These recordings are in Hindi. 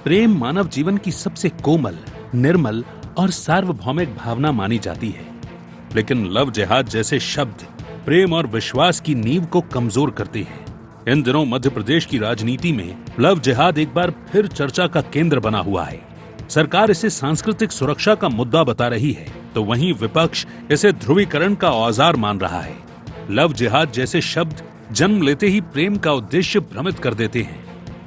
प्रेम मानव जीवन की सबसे कोमल, निर्मल और सार्वभौमिक भावना मानी जाती है, लेकिन लव जिहाद जैसे शब्द प्रेम और विश्वास की नींव को कमजोर करते हैं। इन दिनों मध्य प्रदेश की राजनीति में लव जिहाद एक बार फिर चर्चा का केंद्र बना हुआ है। सरकार इसे सांस्कृतिक सुरक्षा का मुद्दा बता रही है, तो वहीं विपक्ष इसे ध्रुवीकरण का औजार मान रहा है। लव जिहाद जैसे शब्द जन्म लेते ही प्रेम का उद्देश्य भ्रमित कर देते हैं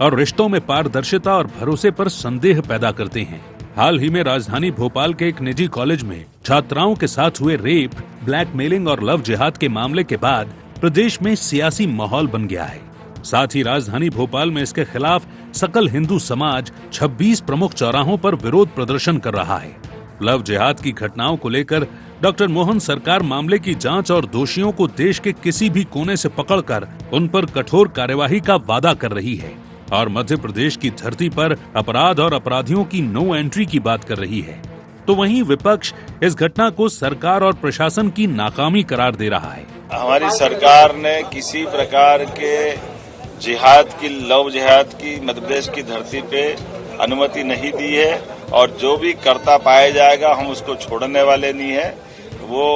और रिश्तों में पारदर्शिता और भरोसे पर संदेह पैदा करते हैं। हाल ही में राजधानी भोपाल के एक निजी कॉलेज में छात्राओं के साथ हुए रेप, ब्लैकमेलिंग और लव जिहाद के मामले के बाद प्रदेश में सियासी माहौल बन गया है। साथ ही राजधानी भोपाल में इसके खिलाफ सकल हिंदू समाज 26 प्रमुख चौराहों पर विरोध प्रदर्शन कर रहा है। लव जिहाद की घटनाओं को लेकर डॉक्टर मोहन सरकार मामले की जांच और दोषियों को देश के किसी भी कोने से पकड़कर उन पर कठोर कार्यवाही का वादा कर रही है और मध्य प्रदेश की धरती पर अपराध और अपराधियों की नो एंट्री की बात कर रही है। तो वहीं विपक्ष इस घटना को सरकार और प्रशासन की नाकामी करार दे रहा है। हमारी सरकार ने किसी प्रकार के जिहाद की, लव जिहाद की मध्य प्रदेश की धरती पे अनुमति नहीं दी है और जो भी करता पाया जाएगा हम उसको छोड़ने वाले नहीं है। वो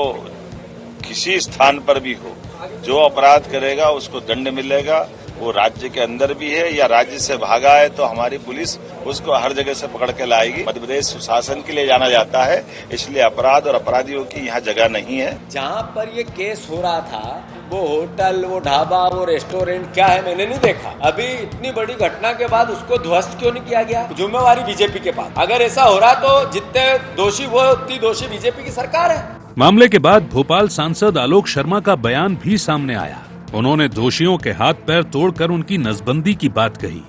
किसी स्थान पर भी हो, जो अपराध करेगा उसको दंड मिलेगा। वो राज्य के अंदर भी है या राज्य से भागा है तो हमारी पुलिस उसको हर जगह से पकड़ के लाएगी। मध्य प्रदेश सुशासन के लिए जाना जाता है, इसलिए अपराध और अपराधियों की यहाँ जगह नहीं है। जहाँ पर ये केस हो रहा था वो होटल, वो ढाबा, वो रेस्टोरेंट क्या है मैंने नहीं देखा। अभी इतनी बड़ी घटना के बाद उसको ध्वस्त क्यों नहीं किया गया? जिम्मेवारी बीजेपी के पास। अगर ऐसा हो रहा तो जितने दोषी वो उतनी दोषी बीजेपी की सरकार है। मामले के बाद भोपाल सांसद आलोक शर्मा का बयान भी सामने आया। उन्होंने दोषियों के हाथ पैर तोड़कर उनकी नसबंदी की बात कही।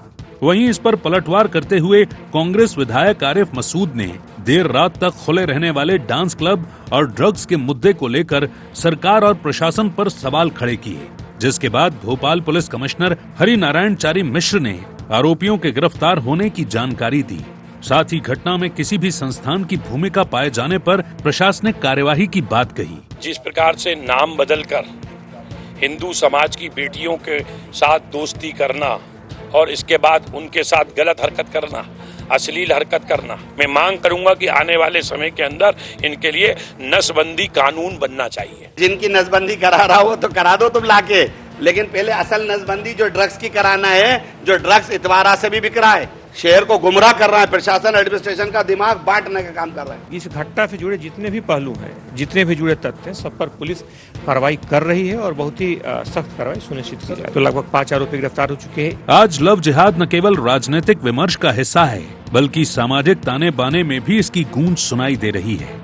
वहीं इस पर पलटवार करते हुए कांग्रेस विधायक आरिफ मसूद ने देर रात तक खुले रहने वाले डांस क्लब और ड्रग्स के मुद्दे को लेकर सरकार और प्रशासन पर सवाल खड़े किए, जिसके बाद भोपाल पुलिस कमिश्नर हरि नारायण चारी मिश्र ने आरोपियों के गिरफ्तार होने की जानकारी दी। साथ ही घटना में किसी भी संस्थान की भूमिका पाए जाने पर प्रशासनिक कार्यवाही की बात कही। जिस प्रकार से नाम बदलकर हिंदू समाज की बेटियों के साथ दोस्ती करना और इसके बाद उनके साथ गलत हरकत करना, अश्लील हरकत करना, मैं मांग करूंगा कि आने वाले समय के अंदर इनके लिए नसबंदी कानून बनना चाहिए। जिनकी नसबंदी करा रहा हो तो करा दो तुम लाके, लेकिन पहले असल नसबंदी जो ड्रग्स की कराना है, जो ड्रग्स इतवारा से भी बिक रहा है, शहर को गुमराह कर रहा है, प्रशासन एडमिनिस्ट्रेशन का दिमाग बांटने का काम कर रहा है। इस घटना से जुड़े जितने भी पहलू हैं, जितने भी जुड़े तथ्य हैं, सब पर पुलिस कार्रवाई कर रही है और बहुत ही सख्त कार्रवाई सुनिश्चित की जाए। तो लगभग 5 आरोपी गिरफ्तार हो चुके हैं। आज लव जिहाद न केवल राजनीतिक विमर्श का हिस्सा है, बल्कि सामाजिक ताने बाने में भी इसकी गूंज सुनाई दे रही है।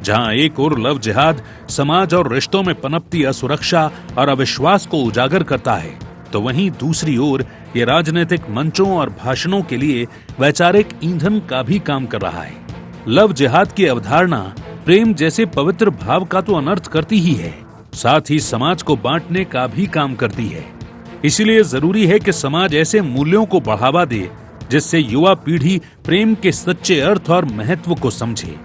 जहां एक ओर लव जिहाद समाज और रिश्तों में पनपती असुरक्षा और अविश्वास को उजागर करता है, तो वहीं दूसरी ओर ये राजनीतिक मंचों और भाषणों के लिए वैचारिक ईंधन का भी काम कर रहा है। लव जिहाद की अवधारणा प्रेम जैसे पवित्र भाव का तो अनर्थ करती ही है, साथ ही समाज को बांटने का भी काम करती है। इसीलिए जरूरी है कि समाज ऐसे मूल्यों को बढ़ावा दे जिससे युवा पीढ़ी प्रेम के सच्चे अर्थ और महत्व को समझे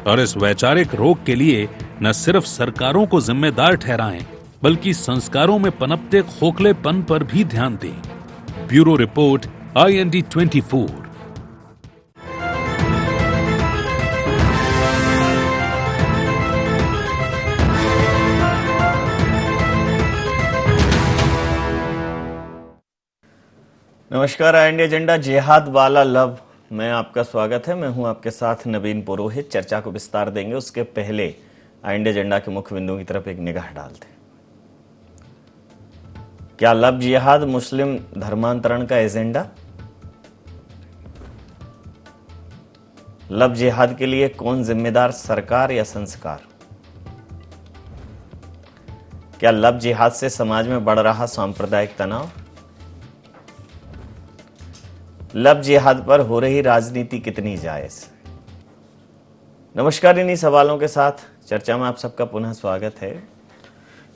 और इस वैचारिक रोग के लिए न सिर्फ सरकारों को जिम्मेदार ठहराएं, बल्कि संस्कारों में पनपते खोखलेपन पर भी ध्यान दें। Bureau report, IND 24। नमस्कार, IND एजेंडा जिहाद वाला लव में आपका स्वागत है। मैं हूं आपके साथ नवीन पुरोहित। चर्चा को विस्तार देंगे, उसके पहले IND एजेंडा के मुख्य बिंदुओं की तरफ एक निगाह डालते हैं। क्या लव जिहाद मुस्लिम धर्मांतरण का एजेंडा? लव जिहाद के लिए कौन जिम्मेदार, सरकार या संस्कार? क्या लव जिहाद से समाज में बढ़ रहा सांप्रदायिक तनाव? लव जिहाद पर हो रही राजनीति कितनी जायज? नमस्कार, इन्हीं सवालों के साथ चर्चा में आप सबका पुनः स्वागत है।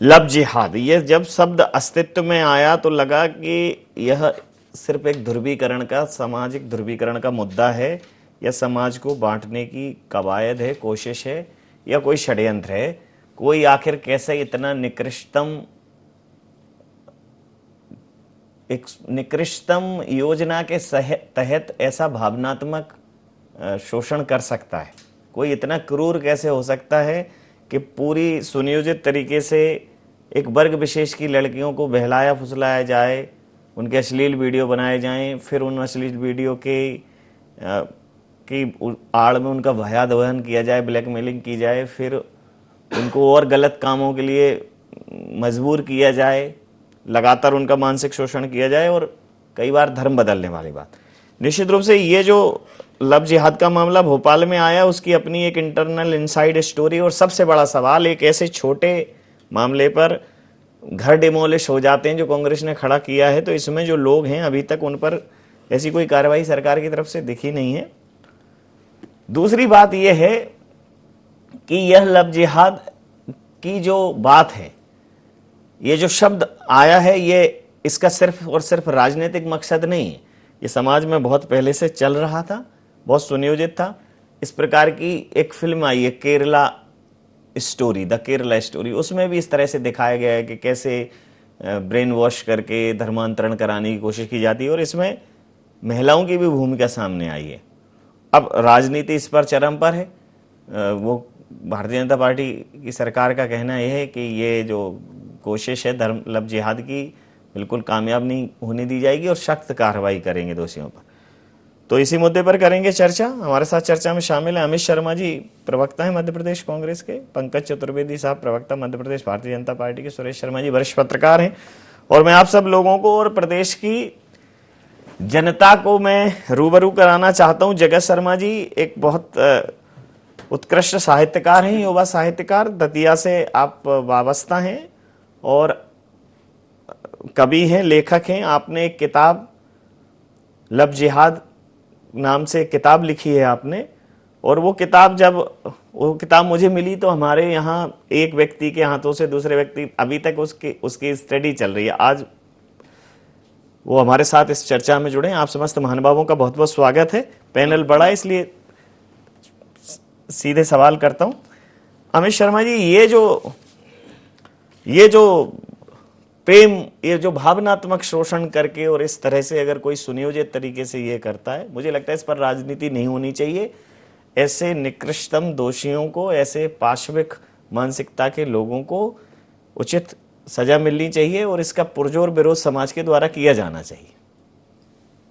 लव जिहाद, ये जब शब्द अस्तित्व में आया तो लगा कि यह सिर्फ एक ध्रुवीकरण का, सामाजिक ध्रुवीकरण का मुद्दा है या समाज को बांटने की कवायद है, कोशिश है, या कोई षड्यंत्र है? कोई आखिर कैसे इतना निकृष्टतम योजना के तहत ऐसा भावनात्मक शोषण कर सकता है? कोई इतना क्रूर कैसे हो सकता है कि पूरी सुनियोजित तरीके से एक वर्ग विशेष की लड़कियों को बहलाया फुसलाया जाए, उनके अश्लील वीडियो बनाए जाएं, फिर उन अश्लील वीडियो की आड़ में उनका भयादहन किया जाए, ब्लैकमेलिंग की जाए, फिर उनको और गलत कामों के लिए मजबूर किया जाए, लगातार उनका मानसिक शोषण किया जाए और कई बार धर्म बदलने वाली बात। निश्चित रूप से ये जो लव जिहाद का मामला भोपाल में आया, उसकी अपनी एक इंटरनल इनसाइड स्टोरी, और सबसे बड़ा सवाल एक ऐसे छोटे मामले पर घर डिमोलिश हो जाते हैं जो कांग्रेस ने खड़ा किया है, तो इसमें जो लोग हैं अभी तक उन पर ऐसी कोई कार्रवाई सरकार की तरफ से दिखी नहीं है। दूसरी बात यह है कि यह लव जिहाद की जो बात है, ये जो शब्द आया है, ये इसका सिर्फ और सिर्फ राजनीतिक मकसद नहीं है। ये समाज में बहुत पहले से चल रहा था, बहुत सुनियोजित था। इस प्रकार की एक फिल्म आई है Kerala story, the Kerala story, उसमें भी इस तरह से दिखाया गया है कि कैसे ब्रेन वॉश करके धर्मांतरण कराने की कोशिश की जाती है, और इसमें महिलाओं की भी भूमिका सामने आई है। अब राजनीति इस पर चरम पर है। वो भारतीय जनता पार्टी की सरकार का कहना यह है कि ये जो कोशिश है धर्म लव जिहाद की, बिल्कुल कामयाब नहीं होने दी जाएगी और सख्त कार्रवाई करेंगे दोषियों पर। तो इसी मुद्दे पर करेंगे चर्चा। हमारे साथ चर्चा में शामिल है अमित शर्मा जी, प्रवक्ता है मध्य प्रदेश कांग्रेस के, पंकज चतुर्वेदी साहब, प्रवक्ता मध्य प्रदेश भारतीय जनता पार्टी के, सुरेश शर्मा जी वरिष्ठ पत्रकार हैं, और मैं आप सब लोगों को और प्रदेश की जनता को मैं रूबरू कराना चाहता हूं। जगत शर्मा जी एक बहुत उत्कृष्ट साहित्यकार हैं, युवा साहित्यकार, दतिया से आप वाबस्ता हैं और कवि हैं, लेखक हैं। आपने एक किताब लव जिहाद नाम से किताब लिखी है आपने, और वो किताब मुझे मिली तो हमारे यहाँ एक व्यक्ति के हाथों से दूसरे व्यक्ति, अभी तक उसकी स्टडी चल रही है। आज वो हमारे साथ इस चर्चा में जुड़े। आप समस्त महानुभावों का बहुत बहुत स्वागत है। पैनल बड़ा है इसलिए सीधे सवाल करता हूं। अमित शर्मा जी, ये जो प्रेम, ये जो भावनात्मक शोषण करके और इस तरह से अगर कोई सुनियोजित तरीके से ये करता है, मुझे लगता है इस पर राजनीति नहीं होनी चाहिए। ऐसे निकृष्टतम दोषियों को, ऐसे पाशविक मानसिकता के लोगों को उचित सजा मिलनी चाहिए और इसका पुरजोर विरोध समाज के द्वारा किया जाना चाहिए।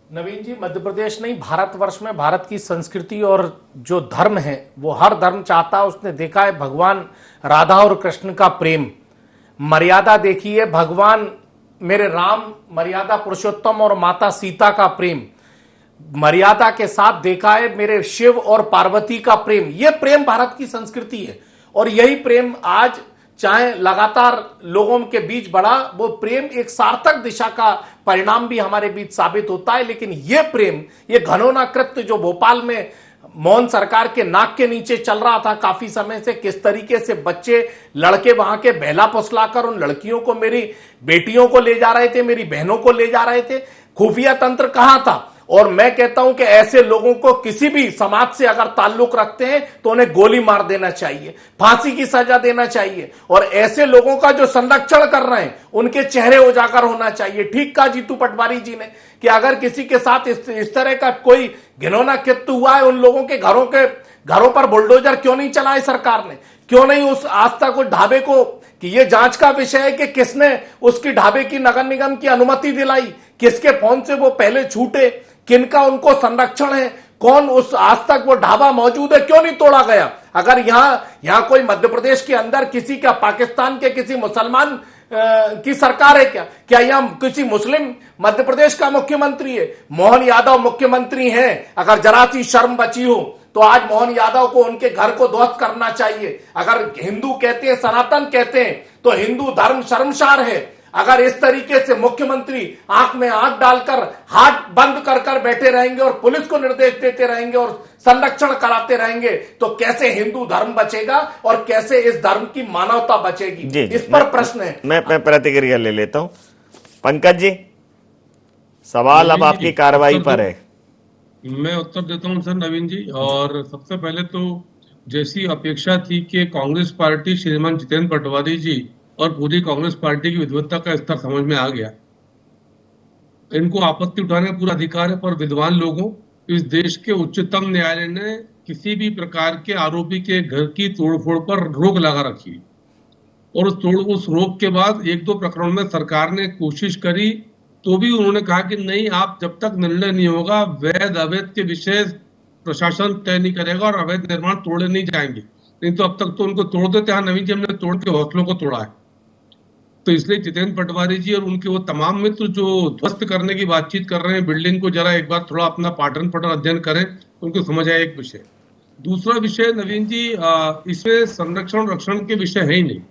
नवीन जी, मध्य प्रदेश नहीं, भारतवर्ष में भारत की संस्कृति और जो धर्म है वो हर धर्म चाहता है। उसने देखा है भगवान राधा और कृष्ण का प्रेम, मर्यादा देखी है, भगवान मेरे राम मर्यादा पुरुषोत्तम और माता सीता का प्रेम, मर्यादा के साथ देखा है मेरे शिव और पार्वती का प्रेम। ये प्रेम भारत की संस्कृति है और यही प्रेम आज चाहे लगातार लोगों के बीच बढ़ा, वो प्रेम एक सार्थक दिशा का परिणाम भी हमारे बीच साबित होता है। लेकिन ये प्रेम, ये घनौना कृत्य जो भोपाल में मोहन सरकार के नाक के नीचे चल रहा था काफी समय से, किस तरीके से बच्चे लड़के वहां के बहला फुसलाकर उन लड़कियों को, मेरी बेटियों को ले जा रहे थे, मेरी बहनों को ले जा रहे थे, खुफिया तंत्र कहां था। और मैं कहता हूं कि ऐसे लोगों को किसी भी समाज से अगर ताल्लुक रखते हैं तो उन्हें गोली मार देना चाहिए, फांसी की सजा देना चाहिए, और ऐसे लोगों का जो संरक्षण कर रहे हैं उनके चेहरे उजागर होना चाहिए। ठीक कहा जीतू पटवारी जी ने कि अगर किसी के साथ इस तरह का कोई घिनौना कृत्य हुआ है, उन लोगों के घरों पर बुलडोजर क्यों नहीं चलाए सरकार ने, क्यों नहीं उस आज तक उस ढाबे को, कि ये जांच का विषय है कि किसने उसकी ढाबे की नगर निगम की अनुमति दिलाई, किसके फोन से वो पहले छूटे, किनका उनको संरक्षण है, कौन उस आज तक वो ढाबा मौजूद है, क्यों नहीं तोड़ा गया। अगर यहां कोई मध्य प्रदेश के अंदर किसी का, पाकिस्तान के किसी मुसलमान की सरकार है क्या यहां किसी मुस्लिम मध्य प्रदेश का मुख्यमंत्री है? मोहन यादव मुख्यमंत्री हैं। अगर जरा सी शर्म बची हो तो आज मोहन यादव को उनके घर को ध्वस्त करना चाहिए। अगर हिंदू कहते हैं, सनातन कहते हैं, तो हिंदू धर्म शर्मसार है। अगर इस तरीके से मुख्यमंत्री आंख में आंख डालकर हाथ बंद कर बैठे रहेंगे और पुलिस को निर्देश देते रहेंगे और संरक्षण कराते रहेंगे, तो कैसे हिंदू धर्म बचेगा और कैसे इस धर्म की मानवता बचेगी? जी, इस पर प्रश्न है। मैं प्रतिक्रिया ले लेता हूं। पंकज जी, सवाल अब आपकी कार्रवाई पर है। मैं उत्तर देता हूं सर नवीन जी। और सबसे पहले तो जैसी अपेक्षा थी कि कांग्रेस पार्टी श्रीमान जितेंद्र पटवारी जी और पूरी कांग्रेस पार्टी की विद्वत्ता का स्तर समझ में आ गया। इनको आपत्ति उठाने का पूरा अधिकार है, पर विद्वान लोगों, इस देश के उच्चतम न्यायालय ने किसी भी प्रकार के आरोपी के घर की तोड़फोड़ पर रोक लगा रखी और उस रोक के बाद एक दो प्रकरणों में सरकार ने कोशिश करी, तो भी उन्होंने कहा कि नहीं, आप जब तक निर्णय नहीं होगा वैध अवैध के विषय प्रशासन तय नहीं करेगा और अवैध निर्माण तोड़े नहीं जाएंगे। नहीं तो अब तक तो उनको तोड़ देते हैं। नवीन जी, हमने तोड़ के हौसलों को तोड़ा है। तो इसलिए जितेंद्र पटवारी जी और उनके वो तमाम मित्र जो ध्वस्त करने की बातचीत कर रहे हैं बिल्डिंग को, जरा एक बार थोड़ा अपना पाठन पठन अध्ययन करें, उनको समझ आए एक विषय। दूसरा विषय नवीन जी, इसमें संरक्षण रक्षण के विषय है ही नहीं।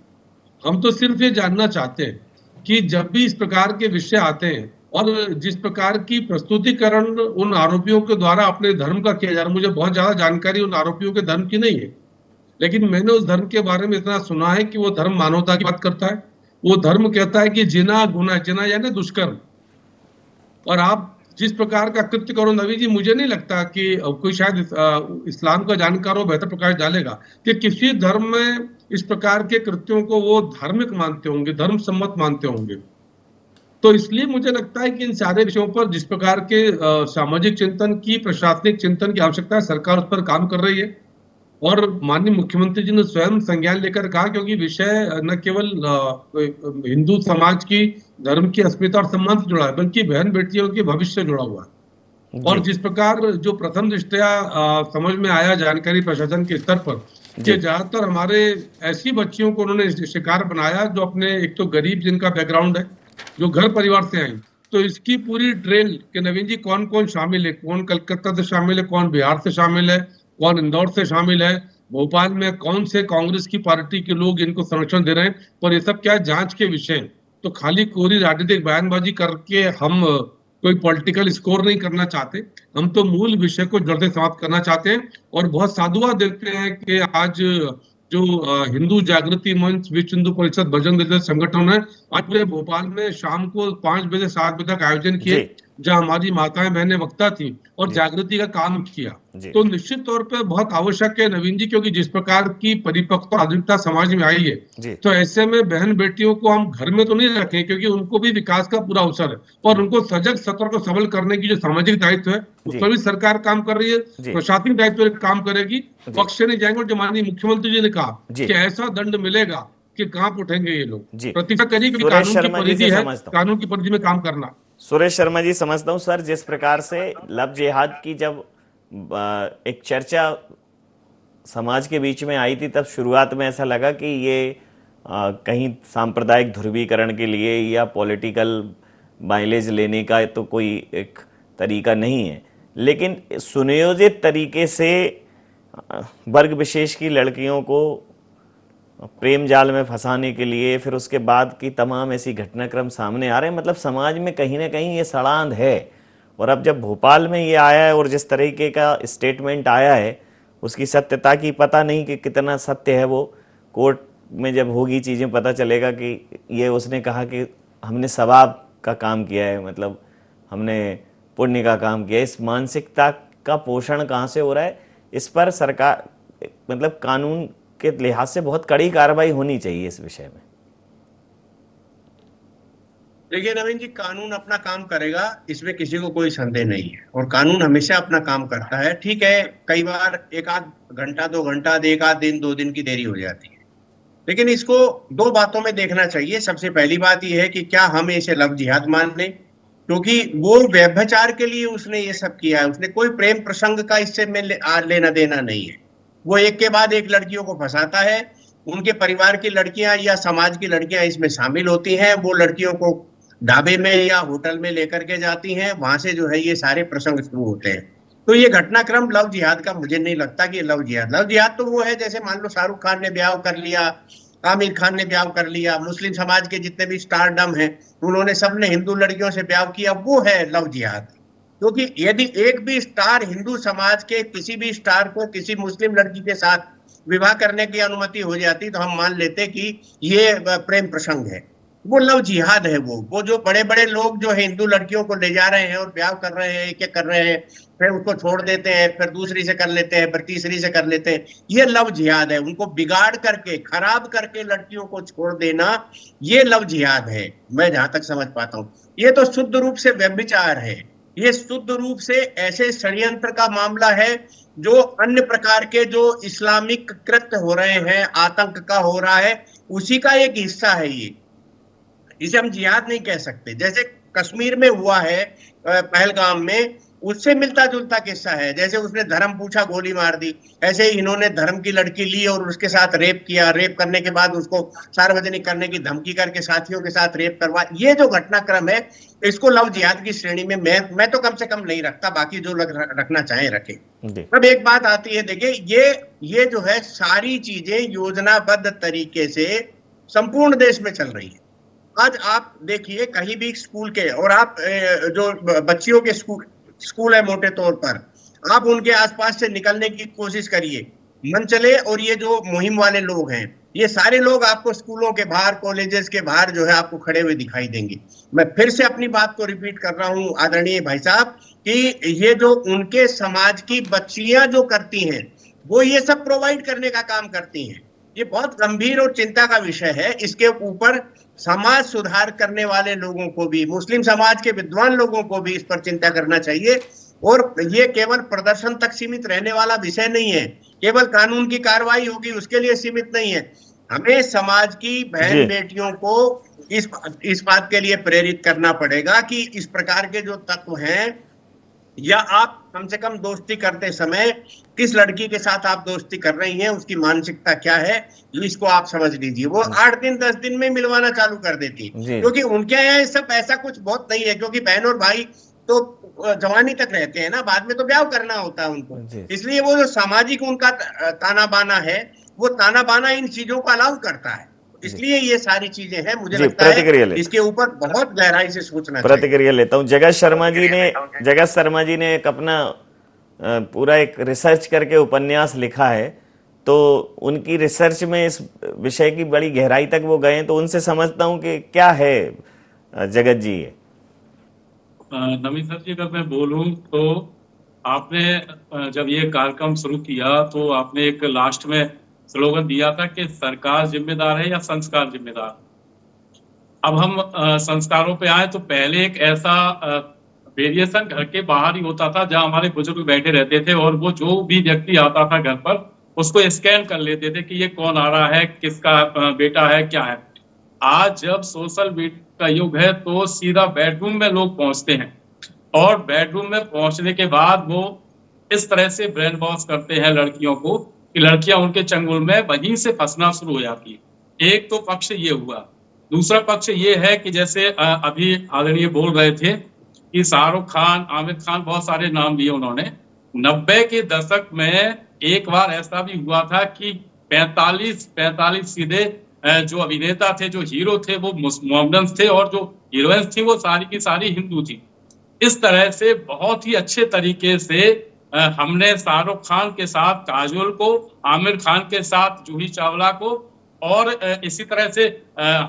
हम तो सिर्फ ये जानना चाहते हैं कि जब भी इस प्रकार के विषय आते हैं और जिस प्रकार की प्रस्तुतिकरण उन आरोपियों के द्वारा अपने धर्म का किया जा रहा है, मुझे बहुत ज्यादा जानकारी उन आरोपियों के धर्म की नहीं है, लेकिन मैंने उस धर्म के बारे में इतना सुना है कि वो धर्म मानवता की बात करता है। वो धर्म कहता है कि जिना गुना, जिना यानी दुष्कर्म, और आप जिस प्रकार का कृत्य करो नवी जी, मुझे नहीं लगता कि कोई शायद इस्लाम का जानकार हो बेहतर प्रकाश डालेगा कि किसी धर्म में इस प्रकार के कृत्यों को वो धार्मिक मानते होंगे, धर्म सम्मत मानते होंगे। तो इसलिए मुझे लगता है कि इन सारे विषयों पर जिस प्रकार के सामाजिक चिंतन की, प्रशासनिक चिंतन की आवश्यकता है, सरकार उस पर काम कर रही है और माननीय मुख्यमंत्री जी ने स्वयं संज्ञान लेकर कहा, क्योंकि विषय न केवल हिंदू समाज की धर्म की अस्मिता और सम्मान से जुड़ा है, बल्कि बहन बेटियों के भविष्य से जुड़ा हुआ है। और जिस प्रकार जो प्रथम दृष्टया समझ में आया जानकारी प्रशासन के स्तर पर, कि ज्यादातर हमारे ऐसी बच्चियों को उन्होंने शिकार बनाया जो अपने, एक तो गरीब जिनका बैकग्राउंड है, जो घर परिवार से आई, तो इसकी पूरी ट्रेल के नवीन जी कौन कौन शामिल है, कौन कलकत्ता से शामिल है, कौन बिहार से शामिल है, कौन इंदौर से शामिल है, भोपाल में कौन से कांग्रेस की पार्टी के लोग इनको संरक्षण दे रहे हैं, और ये सब क्या है, जांच के विषय। तो खाली कोरी राजनीतिक बयानबाजी करके हम कोई पॉलिटिकल स्कोर नहीं करना चाहते, हम तो मूल विषय को जड़ से समाप्त करना चाहते हैं। और बहुत साधुवाद देखते हैं कि आज जो हिंदू जागृति मंच, विश्व हिंदू परिषद, बजरंग दल संगठन है, आज पूरे भोपाल में शाम को 5 बजे 7 बजे तक आयोजन किए, जहां हमारी माताएं बहनें वक्ता थी और जागृति का काम किया। तो निश्चित तौर पे बहुत आवश्यक है नवीन जी, क्योंकि जिस प्रकार की परिपक्वता आधुनिकता समाज में आई है, तो ऐसे में बहन बेटियों को हम घर में तो नहीं रखें, क्योंकि उनको भी विकास का पूरा अवसर है और उनको सजग, सतर्क और सबल करने की जो सामाजिक दायित्व है उस पर भी सरकार काम कर रही है, प्रशासनिक दायित्व काम करेगी, पक्ष से नहीं जाएंगे। और जो माननीय मुख्यमंत्री जी ने कहा कि ऐसा दंड मिलेगा कि कहाँ उठेंगे ये लोग, प्रतीक्षा करिए, क्योंकि कानून की परिधि है, कानून की परिधि में काम करना। सुरेश शर्मा जी, समझता हूं सर, जिस प्रकार से लव जिहाद की जब एक चर्चा समाज के बीच में आई थी, तब शुरुआत में ऐसा लगा कि ये कहीं सांप्रदायिक ध्रुवीकरण के लिए या पॉलिटिकल माइलेज लेने का तो कोई एक तरीका नहीं है, लेकिन सुनियोजित तरीके से वर्ग विशेष की लड़कियों को प्रेम जाल में फंसाने के लिए फिर उसके बाद की तमाम ऐसी घटनाक्रम सामने आ रहे हैं। मतलब समाज में कहीं ना कहीं ये सड़ांध है। और अब जब भोपाल में ये आया है और जिस तरीके का स्टेटमेंट आया है, उसकी सत्यता की पता नहीं कि कितना सत्य है, वो कोर्ट में जब होगी चीज़ें पता चलेगा कि ये उसने कहा कि हमने सवाब का काम किया है, मतलब हमने पुण्य का काम किया है। इस मानसिकता का पोषण कहाँ से हो रहा है, इस पर सरकार, मतलब कानून के लिहाज से बहुत कड़ी कार्रवाई होनी चाहिए इस विषय में। देखिए नवीन जी, कानून अपना काम करेगा, इसमें किसी को कोई संदेह नहीं है, और कानून हमेशा अपना काम करता है। ठीक है, कई बार एक आध घंटा, 2 घंटा, एक आध दिन, 2 दिन की देरी हो जाती है, लेकिन इसको 2 बातों में देखना चाहिए। सबसे पहली बात यह है कि क्या हम इसे लव जिहाद मान लें, क्योंकि वो व्यभिचार के लिए उसने ये सब किया है, उसने कोई प्रेम प्रसंग का इससे लेना देना नहीं है। वो एक के बाद एक लड़कियों को फंसाता है, उनके परिवार की लड़कियां या समाज की लड़कियां इसमें शामिल होती हैं, वो लड़कियों को ढाबे में या होटल में लेकर के जाती हैं, वहां से जो है ये सारे प्रसंग शुरू होते हैं। तो ये घटनाक्रम लव जिहाद का मुझे नहीं लगता कि लव जिहाद तो वो है जैसे मान लो शाहरुख खान ने ब्याह कर लिया, आमिर खान ने ब्याह कर लिया, मुस्लिम समाज के जितने भी स्टारडम हैं उन्होंने सबने हिंदू लड़कियों से ब्याह किया, वो है लव जिहाद। क्योंकि यदि एक भी स्टार हिंदू समाज के किसी भी स्टार को किसी मुस्लिम लड़की के साथ विवाह करने की अनुमति हो जाती तो हम मान लेते कि ये प्रेम प्रसंग है। वो लव जिहाद है। वो जो बड़े बड़े लोग जो है हिंदू लड़कियों को ले जा रहे हैं और ब्याह कर रहे हैं, एक एक कर रहे हैं, फिर उसको छोड़ देते हैं, फिर दूसरी से कर लेते हैं, फिर तीसरी से कर लेते हैं, ये लव जिहाद है। उनको बिगाड़ करके, खराब करके लड़कियों को छोड़ देना, ये लव जिहाद है, मैं जहां तक समझ पाता हूँ। ये तो शुद्ध रूप से व्यभिचार है, ये शुद्ध रूप से ऐसे षड्यंत्र का मामला है जो अन्य प्रकार के जो इस्लामिक कृत्य हो रहे हैं, आतंक का हो रहा है, उसी का एक हिस्सा है ये। इसे हम जिहाद नहीं कह सकते। जैसे कश्मीर में हुआ है पहलगाम में, उससे मिलता जुलता किस्सा है। जैसे उसने धर्म पूछा, गोली मार दी, ऐसे ही इन्होंने धर्म की लड़की ली और उसके साथ रेप किया, रेप करने के बाद उसको सार्वजनिक करने की धमकी करके साथियों के साथ रेप करवा। ये जो घटनाक्रम है, इसको लव जिहाद की श्रेणी में मैं तो कम से कम नहीं रखता, बाकी जो रखना चाहे रखे। अब एक बात आती है, देखिए ये जो है सारी चीजें योजनाबद्ध तरीके से संपूर्ण देश में चल रही है। आज आप देखिए कहीं भी स्कूल के, और आप जो बच्चियों के स्कूल है मोटे तौर पर, आप उनके आसपास से निकलने की कोशिश करिए, मन चले, और ये जो मुहिम वाले लोग हैं, ये सारे लोग आपको स्कूलों के बाहर, कॉलेजेस के बाहर जो है आपको खड़े हुए दिखाई देंगे। मैं फिर से अपनी बात को रिपीट कर रहा हूं आदरणीय भाई साहब, कि ये जो उनके समाज की बच्चियां जो करती हैं, वो ये सब प्रोवाइड करने का काम करती हैं। ये बहुत गंभीर और चिंता का विषय है। इसके ऊपर समाज सुधार करने वाले लोगों को भी, मुस्लिम समाज के विद्वान लोगों को भी इस पर चिंता करना चाहिए। और ये केवल प्रदर्शन तक सीमित रहने वाला विषय नहीं है, केवल कानून की कार्रवाई होगी उसके लिए सीमित नहीं है। हमें समाज की बहन बेटियों को इस बात के लिए प्रेरित करना पड़ेगा कि इस प्रकार के जो तत्व हैं, या आप कम से कम दोस्ती करते समय किस लड़की के साथ आप दोस्ती कर रही हैं, उसकी मानसिकता क्या है, इसको आप समझ लीजिए। वो 8 दिन 10 दिन में मिलवाना चालू कर देती, क्योंकि उनके यहाँ सब ऐसा कुछ बहुत नहीं है, क्योंकि बहन और भाई तो जवानी तक रहते हैं ना, बाद में तो ब्याह करना होता है उनको। इसलिए वो जो सामाजिक उनका ताना बाना है, वो ताना बाना इन चीजों को अलाउ करता है। इसलिए ये सारी चीजें हैं, मुझे लगता है इसके ऊपर बहुत गहराई से सोचना चाहिए। प्रतिक्रिया लेता हूं। जगत शर्मा जी ने एक अपना पूरा एक रिसर्च करके उपन्यास लिखा है, तो उनकी रिसर्च में इस विषय की बड़ी गहराई तक वो गए, तो उनसे समझता हूं कि क्या है जगत जी। नवीन सर जी, अगर मैं बोलूं तो आपने जब ये कार्यक्रम शुरू किया तो आपने एक लास्ट में स्लोगन दिया था कि सरकार जिम्मेदार है या संस्कार जिम्मेदार। अब हम संस्कारों पे आए तो पहले एक ऐसा वेरिएशन घर के बाहर ही होता था जहां हमारे बुजुर्ग बैठे रहते थे, और वो जो भी व्यक्ति आता था घर पर उसको स्कैन कर लेते थे कि ये कौन आ रहा है, किसका बेटा है, क्या है। आज जब सोशल मीडिया का युग है तो सीधा बेडरूम में लोग पहुंचते हैं, और बेडरूम में पहुंचने के बाद वो इस तरह से ब्रेन वॉश करते हैं लड़कियों को कि लड़कियां उनके चंगुल में वहीं से फंसना शुरू हो जाती है। एक तो पक्ष ये हुआ। दूसरा पक्ष ये है कि जैसे अभी आदरणीय बोल रहे थे कि शाहरुख खान, आमिर खान, बहुत सारे नाम लिए उन्होंने। 90 के दशक में एक बार ऐसा भी हुआ था कि 45 सीधे जो अभिनेता थे, जो हीरो थे, वो मोहम्मदन थे, और जो हीरोइंस थी वो सारी की सारी हिंदू थी। इस तरह से बहुत ही अच्छे तरीके से हमने शाहरुख खान के साथ काजोल को, आमिर खान के साथ जूही चावला को, और इसी तरह से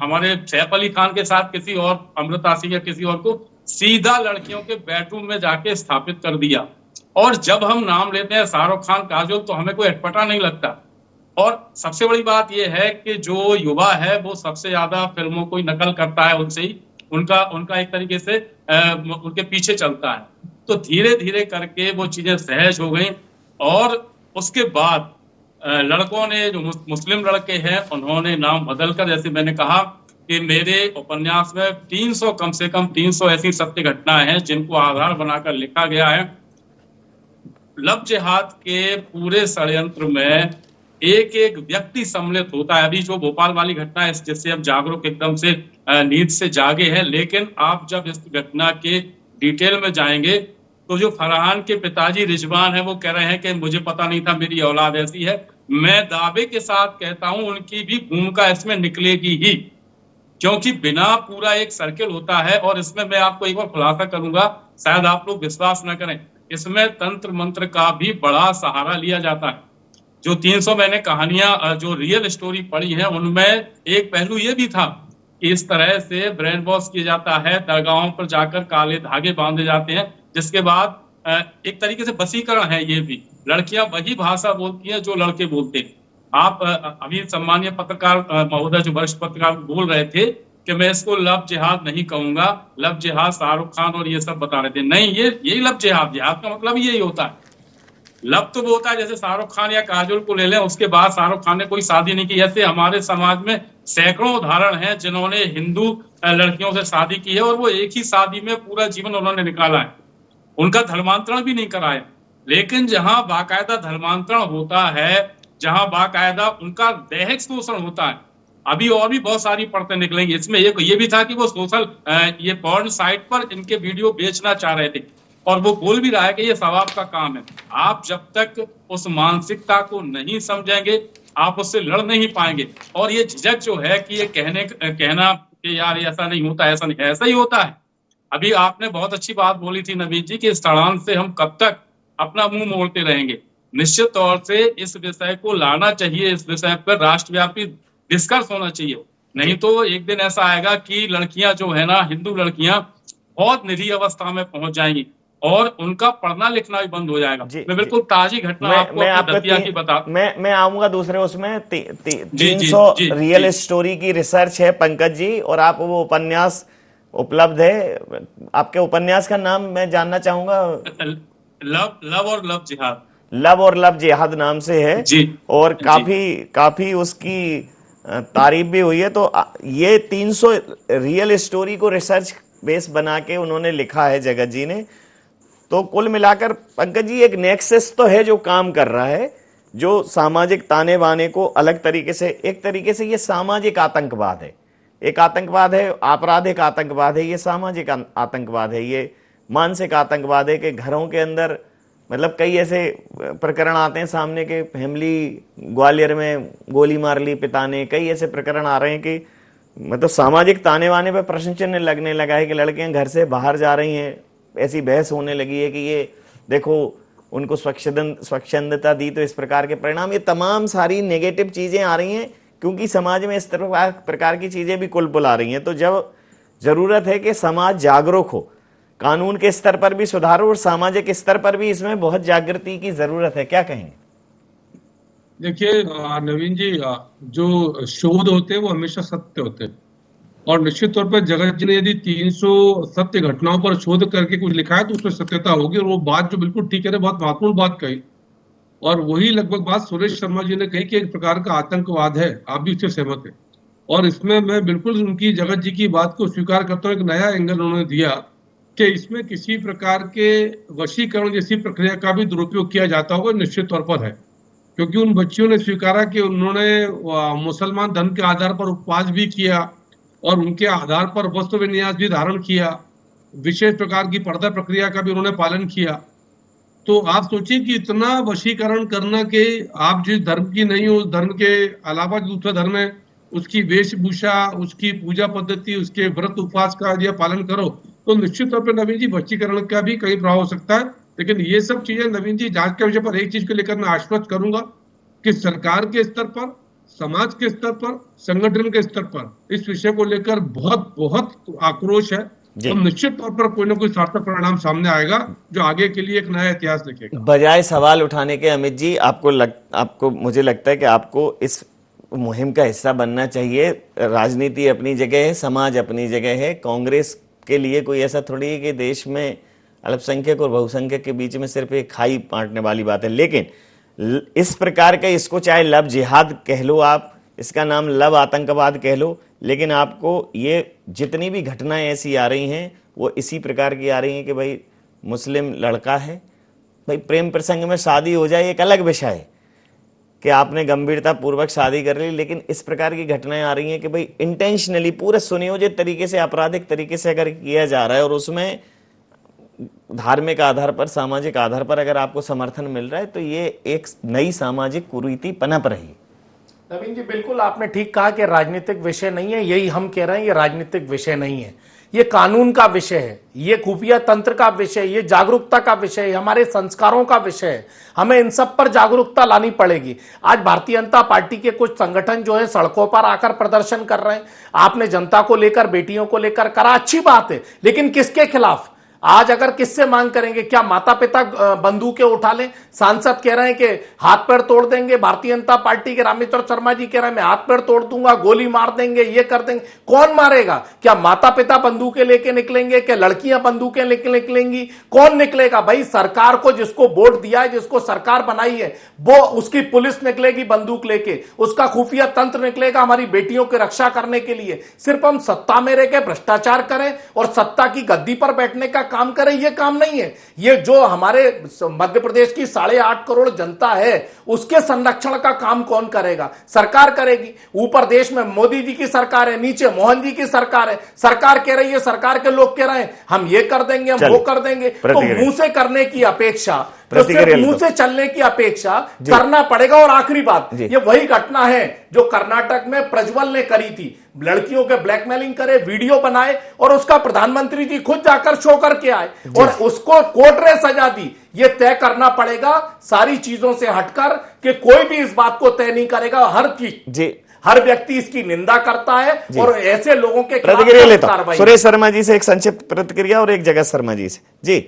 हमारे सैफ अली खान के साथ किसी और, अमृता सिंह या किसी और को सीधा लड़कियों के बेडरूम में जाके स्थापित कर दिया। और जब हम नाम लेते हैं शाहरुख खान, काजोल, तो हमें कोई अटपटा नहीं लगता। और सबसे बड़ी बात यह है कि जो युवा है वो सबसे ज्यादा फिल्मों को नकल करता है, उनसे ही उनका एक तरीके से उनके पीछे चलता है। तो धीरे धीरे करके वो चीजें सहज हो गई, और उसके बाद लड़कों ने, जो मुस्लिम लड़के हैं, उन्होंने नाम बदलकर, जैसे मैंने कहा कि मेरे उपन्यास में 300 कम से कम 300 ऐसी सत्य घटनाएं हैं जिनको आधार बनाकर लिखा गया है। लव जिहाद के पूरे षड्यंत्र में एक एक व्यक्ति सम्मिलित होता है। अभी जो भोपाल वाली घटना है, जिससे अब जागरूक एकदम से नींद से जागे हैं, लेकिन आप जब इस घटना के डिटेल में जाएंगे तो जो फरहान के पिताजी रिजवान है, वो कह रहे हैं कि मुझे पता नहीं था मेरी औलाद ऐसी है। मैं दावे के साथ कहता हूं उनकी भी भूमिका इसमें निकलेगी ही, क्योंकि बिना पूरा एक सर्किल होता है। और इसमें मैं आपको एक बार खुलासा करूंगा, शायद आप लोग विश्वास न करें, इसमें तंत्र मंत्र का भी बड़ा सहारा लिया जाता है। जो 300 मैंने कहानियां जो रियल स्टोरी पढ़ी हैं, उनमें एक पहलू ये भी था कि इस तरह से ब्रेन वॉश किया जाता है, दरगाहों पर जाकर काले धागे बांधे जाते हैं, जिसके बाद एक तरीके से वशीकरण है। ये भी लड़कियां वही भाषा बोलती हैं जो लड़के बोलते हैं। आप अभी सम्मानीय पत्रकार महोदय, जो वरिष्ठ पत्रकार बोल रहे थे कि मैं इसको लव जिहाद नहीं कहूंगा, लव जिहाद शाहरुख खान और ये सब बता रहे थे। नहीं, यही लव जिहाद, जिहाद का मतलब यही होता है। लव तो वो होता है जैसे शाहरुख खान या काजोल को ले लें, उसके बाद शाहरुख खान ने कोई शादी नहीं की। ऐसे हमारे समाज में सैकड़ों उदाहरण हैं जिन्होंने हिंदू लड़कियों से शादी की है और वो एक ही शादी में पूरा जीवन उन्होंने निकाला है, उनका धर्मांतरण भी नहीं कराया। लेकिन जहां बाकायदा धर्मांतरण होता है, जहां बाकायदा उनका दैहिक शोषण होता है, अभी और भी बहुत सारी परतें निकलेंगी। इसमें ये भी था कि वो सोशल ये पॉर्न साइट पर इनके वीडियो बेचना चाह रहे थे और वो बोल भी रहा है कि ये सवाब का काम है। आप जब तक उस मानसिकता को नहीं समझेंगे, आप उससे लड़ नहीं पाएंगे। और ये झिझक जो है कि ये कहना कि यार ऐसा नहीं होता, ऐसा नहीं, ऐसा ही होता है। अभी आपने बहुत अच्छी बात बोली थी नवीन जी कि इस तड़ान से हम कब तक अपना मुंह मोड़ते रहेंगे। निश्चित तौर से इस विषय को लाना चाहिए, इस विषय पर राष्ट्रव्यापी डिस्कस होना चाहिए। नहीं तो एक दिन ऐसा आएगा कि लड़कियां जो है ना, हिंदू लड़कियां बहुत निरीह अवस्था में पहुंच जाएंगी और उनका पढ़ना लिखना भी बंद हो जाएगा। मैं बिल्कुल ताजी घटना मैं आऊंगा दूसरे उसमें 300 रियल स्टोरी की रिसर्च है पंकज जी, और आप वो उपन्यास उपलब्ध है, आपके उपन्यास का नाम मैं जानना चाहूंगा। लव और लव जिहाद, लव और लव जिहाद नाम से है जी। और काफी उसकी तारीफ भी हुई है। तो ये 300 रियल स्टोरी को रिसर्च बेस बना के उन्होंने लिखा है जगत जी ने। तो कुल मिलाकर पंकज जी एक नेक्सस तो है जो काम कर रहा है, जो सामाजिक ताने बाने को अलग तरीके से, एक तरीके से ये सामाजिक आतंकवाद है, एक आतंकवाद है, आपराधिक आतंकवाद है, ये सामाजिक आतंकवाद है, ये मानसिक आतंकवाद है कि घरों के अंदर मतलब कई ऐसे प्रकरण आते हैं सामने के, फैमिली ग्वालियर में गोली मार ली पिता ने, कई ऐसे प्रकरण आ रहे हैं कि मतलब सामाजिक ताने बाने पे प्रश्न चिन्ह लगने लगा है कि लड़कियां घर से बाहर जा रही हैं। ऐसी बहस होने लगी है कि ये देखो उनको स्वच्छंदता दी तो इस प्रकार के परिणाम, ये तमाम सारी नेगेटिव चीजें आ रही हैं क्योंकि समाज में इस प्रकार की चीजें भी कुल आ रही हैं। तो जब जरूरत है कि समाज जागरूक हो, कानून के स्तर पर भी सुधार हो और सामाजिक स्तर पर भी इसमें बहुत जागृति की जरूरत है, क्या कहेंगे? देखिए नवीन जी, जो शोध होते हैं वो हमेशा सत्य होते हैं और निश्चित तौर पर जगत जी ने यदि 300 सत्य घटनाओं पर शोध करके कुछ लिखा है तो उसमें सत्यता होगी। और वो बात जो बिल्कुल ठीक है, बहुत महत्वपूर्ण बात कही, और वही लगभग बात सुरेश शर्मा जी ने कही कि एक प्रकार का आतंकवाद है, आप भी उससे सहमत है। और इसमें मैं बिल्कुल उनकी जगत जी की बात को स्वीकार करता हूँ। एक नया एंगल उन्होंने दिया कि इसमें किसी प्रकार के वशीकरण जैसी प्रक्रिया का भी दुरुपयोग किया जाता होगा, निश्चित तौर पर है, क्योंकि उन बच्चियों ने स्वीकारा कि उन्होंने मुसलमान धर्म के आधार पर उपवास भी किया और उनके आधार पर वस्त्र विन्यास भी धारण किया, विशेष प्रकार की पर्दा प्रक्रिया का भी उन्होंने पालन किया। तो आप सोचिए कि इतना वशीकरण करना कि आप जिस धर्म की नहीं हो, उस धर्म के अलावा दूसरा धर्म है, उसकी वेशभूषा, उसकी पूजा पद्धति, उसके व्रत उपवास का यदि पालन करो तो निश्चित तौर पर नवीन जी वशीकरण का भी कई प्रभाव हो सकता है। लेकिन ये सब चीजें नवीन जी जांच के विषय पर एक चीज को लेकर मैं आश्वस्त करूंगा कि सरकार के स्तर पर, समाज के स्तर पर, संगठन के स्तर पर इस विषय को लेकर बहुत आक्रोश है। तो निश्चित तौर पर कोई ना कोई सार्थक परिणाम सामने आएगा जो आगे के लिए एक नया इतिहास लिखेगा। बजाय सवाल उठाने के अमित जी, आपको मुझे लगता है कि आपको इस मुहिम का हिस्सा बनना चाहिए। राजनीति अपनी जगह है, समाज अपनी जगह है। कांग्रेस के लिए कोई ऐसा थोड़ी है कि देश में अल्पसंख्यक और बहुसंख्यक के बीच में सिर्फ एक खाई बांटने वाली बात है। लेकिन इस प्रकार का, इसको चाहे लव जिहाद कह लो आप, इसका नाम लव आतंकवाद कह लो, लेकिन आपको ये जितनी भी घटनाएं ऐसी आ रही हैं वो इसी प्रकार की आ रही हैं कि भाई मुस्लिम लड़का है, भाई प्रेम प्रसंग में शादी हो जाए एक अलग विषय है कि आपने गंभीरता पूर्वक शादी कर ली, लेकिन इस प्रकार की घटनाएं आ रही हैं कि भाई इंटेंशनली पूरे सुनियोजित तरीके से, आपराधिक तरीके से अगर किया जा रहा है और उसमें धार्मिक आधार पर, सामाजिक आधार पर अगर आपको समर्थन मिल रहा है तो ये एक नई सामाजिक कुरीति पनप रही। नवीन जी बिल्कुल आपने ठीक कहा कि राजनीतिक विषय नहीं है, यही हम कह रहे हैं, ये राजनीतिक विषय नहीं है। ये कानून का विषय है, ये खुफिया तंत्र का विषय, ये जागरूकता का विषय है, हमारे संस्कारों का विषय है। हमें इन सब पर जागरूकता लानी पड़ेगी। आज भारतीय जनता पार्टी के कुछ संगठन जो है सड़कों पर आकर प्रदर्शन कर रहे हैं। आपने जनता को लेकर, बेटियों को लेकर करा, अच्छी बात है, लेकिन किसके खिलाफ? आज अगर किससे मांग करेंगे? क्या माता पिता बंदूकें उठा लें? सांसद कह रहे हैं कि हाथ पैर तोड़ देंगे। भारतीय जनता पार्टी के रामेश्वर शर्मा जी कह रहे हैं मैं हाथ पैर तोड़ दूंगा, गोली मार देंगे, ये कर देंगे। कौन मारेगा? क्या माता पिता बंदूकें लेके निकलेंगे? क्या लड़कियां बंदूकें लेके निकलेंगी? कौन निकलेगा? भाई सरकार को जिसको वोट दिया है, जिसको सरकार बनाई है, वो उसकी पुलिस निकलेगी बंदूक लेके, उसका खुफिया तंत्र निकलेगा हमारी बेटियों की रक्षा करने के लिए। सिर्फ हम सत्ता में रह के भ्रष्टाचार करें और सत्ता की गद्दी पर बैठने का काम करें, यह काम नहीं है। ये जो हमारे मध्य प्रदेश की 8.5 करोड़ जनता है, उसके संरक्षण का काम कौन करेगा? सरकार करेगी। ऊपर देश में मोदी जी की सरकार है, नीचे मोहन जी की सरकार है। सरकार कह रही है, सरकार के लोग कह रहे हैं हम ये कर देंगे, हम वो कर देंगे। तो मुंह से करने की अपेक्षा, तो सिर्फ मुंह से चलने की अपेक्षा करना पड़ेगा। और आखिरी बात, ये वही घटना है जो कर्नाटक में प्रज्वल ने करी थी। लड़कियों के ब्लैकमेलिंग करे, वीडियो बनाए और उसका प्रधानमंत्री जी खुद जाकर शो करके आए और उसको कोर्ट ने सजा दी। ये तय करना पड़ेगा सारी चीजों से हटकर कि कोई भी इस बात को तय नहीं करेगा। हर चीज, हर व्यक्ति इसकी निंदा करता है और ऐसे लोगों के खिलाफ प्रतिक्रिया लेता हूं। सुरेश शर्मा जी से एक संक्षिप्त प्रतिक्रिया और एक जगत शर्मा जी से। जी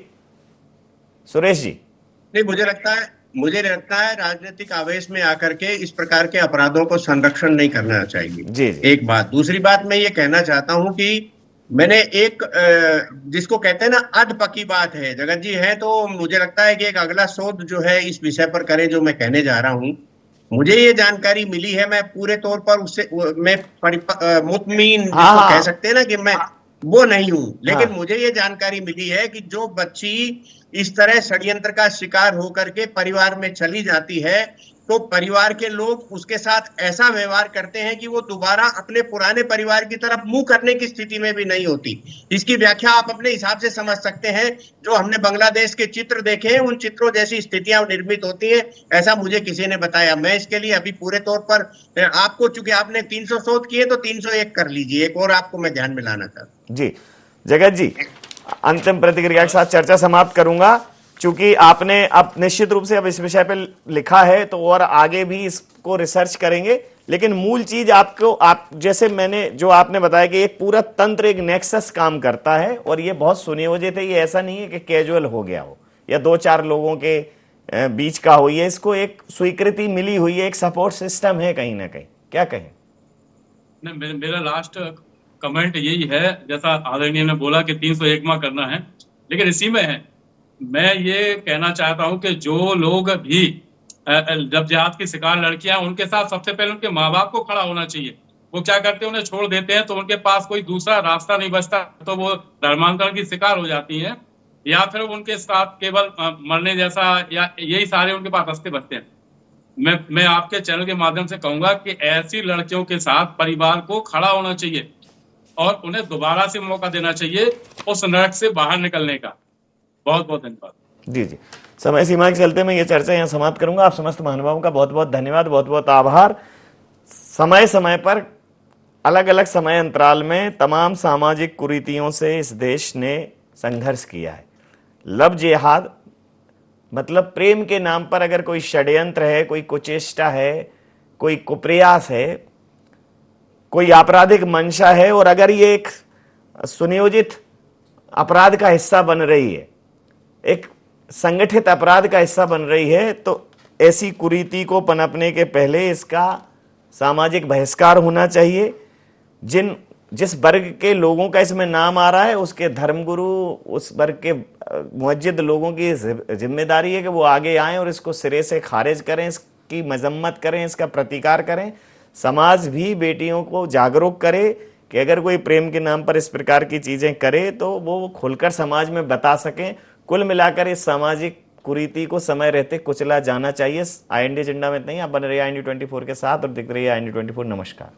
सुरेश जी। नहीं, मुझे लगता है राजनीतिक आवेश में आकर के इस प्रकार के अपराधों को संरक्षण नहीं करना चाहिए। जी। एक बात। दूसरी बात मैं ये कहना चाहता हूं कि मैंने एक जिसको कहते हैं ना अधपकी बात है, जगत जी है, तो मुझे लगता है कि एक अगला शोध जो है इस विषय पर करें जो मैं कहने जा रहा हूं। मुझे ये जानकारी मिली है, मैं पूरे तौर पर उससे मैं मुतमीन जिसको कह सकते हैं ना कि मैं वो नहीं हूं, लेकिन मुझे ये जानकारी मिली है कि जो बच्ची इस तरह षड्यंत्र का शिकार होकर के परिवार में चली जाती है, तो परिवार के लोग उसके साथ ऐसा व्यवहार करते हैं कि वो दोबारा अपने पुराने परिवार की तरफ मुंह करने की स्थिति में भी नहीं होती। इसकी व्याख्या आप अपने हिसाब से समझ सकते हैं। जो हमने बांग्लादेश के चित्र देखे हैं, उन चित्रों जैसी स्थितियां निर्मित होती हैं, ऐसा मुझे किसी ने बताया। मैं इसके लिए अभी पूरे तौर पर आपको, चूंकि आपने 300 शोध किए तो 301 कर लीजिए। एक और आपको मैं ध्यान में लाना चाहता हूं। जी जगत जी, अंतिम प्रतिक्रिया के साथ चर्चा समाप्त करूंगा। चूंकि आपने अब निश्चित रूप से अब इस विषय पे लिखा है तो और आगे भी इसको रिसर्च करेंगे, लेकिन मूल चीज आपको, आप जैसे मैंने जो आपने बताया कि एक पूरा तंत्र, एक नेक्सस काम करता है और ये बहुत सुनियोजित है। ये ऐसा नहीं है कि कैजुअल हो गया हो या 2-4 लोगों के बीच का हो, ये इसको एक स्वीकृति मिली हुई है, एक सपोर्ट सिस्टम है कहीं ना कहीं। क्या कहें? मेरा लास्ट कमेंट यही है, जैसा आदरणीय ने बोला कि 301वां करना है, लेकिन इसी में है मैं ये कहना चाहता हूं कि जो लोग भी जब जिहाद की शिकार लड़कियां, उनके साथ सबसे पहले उनके माँ बाप को खड़ा होना चाहिए। वो क्या करते हैं, उन्हें छोड़ देते हैं, तो उनके पास कोई दूसरा रास्ता नहीं बचता, तो वो धर्मांतरण की शिकार हो जाती हैं, या फिर उनके साथ केवल मरने जैसा या यही सारे उनके पास रास्ते बचते हैं। मैं आपके चैनल के माध्यम से कहूंगा कि ऐसी लड़कियों के साथ परिवार को खड़ा होना चाहिए और उन्हें दोबारा से मौका देना चाहिए उस नरक से बाहर निकलने का। बहुत बहुत धन्यवाद। जी जी, समय सीमा के चलते मैं ये चर्चा यहाँ समाप्त करूंगा। आप समस्त महानुभावों का बहुत बहुत धन्यवाद, बहुत बहुत आभार। समय समय पर अलग अलग समय अंतराल में तमाम सामाजिक कुरीतियों से इस देश ने संघर्ष किया है। लव जिहाद मतलब प्रेम के नाम पर अगर कोई षड्यंत्र है, कोई कुचेष्टा है, कोई कुप्रयास है, कोई आपराधिक मंशा है और अगर ये एक सुनियोजित अपराध का हिस्सा बन रही है, एक संगठित अपराध का हिस्सा बन रही है, तो ऐसी कुरीति को पनपने के पहले इसका सामाजिक बहिष्कार होना चाहिए। जिस वर्ग के लोगों का इसमें नाम आ रहा है, उसके धर्मगुरु, उस वर्ग के मुअज्जिद लोगों की जिम्मेदारी है कि वो आगे आएं और इसको सिरे से खारिज करें, इसकी मजम्मत करें, इसका प्रतिकार करें। समाज भी बेटियों को जागरूक करे कि अगर कोई प्रेम के नाम पर इस प्रकार की चीजें करे तो वो खुलकर समाज में बता सकें। कुल मिलाकर इस सामाजिक कुरीति को समय रहते कुचला जाना चाहिए। IND एजेंडा में इतना ही। आप बने रहिए IND 24 के साथ और देखते रहिए IND 24। नमस्कार।